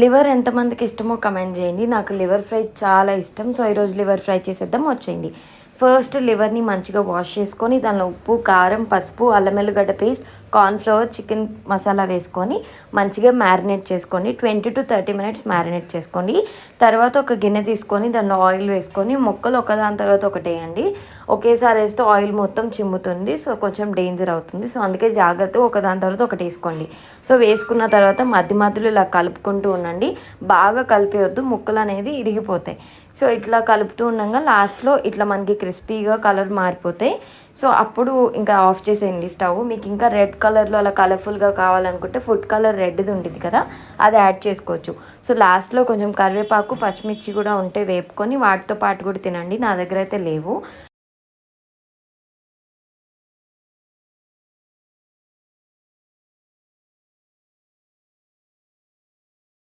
Liver ఎంతమందికి ఇష్టమో comment చేయండి. నాకు లివర్ ఫ్రై చాలా ఇష్టం. సో ఈరోజు లివర్ ఫ్రై చేసేద్దాం, వచ్చేయండి. ఫస్ట్ లివర్ని మంచిగా వాష్ చేసుకొని దానిలో ఉప్పు, కారం, పసుపు, అల్లం వెల్లిగడ్డ పేస్ట్, కార్న్‌ఫ్లవర్, చికెన్ మసాలా వేసుకొని మంచిగా మ్యారినేట్ చేసుకోండి. 20-30 మినిట్స్ మ్యారినేట్ చేసుకోండి. తర్వాత ఒక గిన్నె తీసుకొని దానిలో ఆయిల్ వేసుకొని ముక్కలు ఒకదాని తర్వాత ఒకటి వేయండి. ఒకేసారి వేస్తే ఆయిల్ మొత్తం చిమ్ముతుంది. సో కొంచెం డేంజర్ అవుతుంది. సో అందుకే జాగ్రత్తగా ఒకదాని తర్వాత ఒకటి వేసుకోండి. సో వేసుకున్న తర్వాత మధ్య మధ్యలో ఇలా కలుపుకుంటూ ఉండండి. బాగా కలిపేయొద్దు, ముక్కలు అనేది ఇరిగిపోతాయి. సో ఇట్లా కలుపుతూ ఉండగా లాస్ట్లో ఇట్లా మనకి క్రిస్పీగా కలర్ మారిపోతాయి. సో అప్పుడు ఇంకా ఆఫ్ చేసేయండి స్టవ్. మీకు ఇంకా రెడ్ కలర్లో అలా కలర్ఫుల్గా కావాలనుకుంటే ఫుడ్ కలర్ రెడ్ది ఉంటుంది కదా, అది యాడ్ చేసుకోవచ్చు. సో లాస్ట్లో కొంచెం కరివేపాకు, పచ్చిమిర్చి కూడా ఉంటే వేపుకొని వాటితో పాటు కూడా తినండి. నా దగ్గర అయితే లేవు.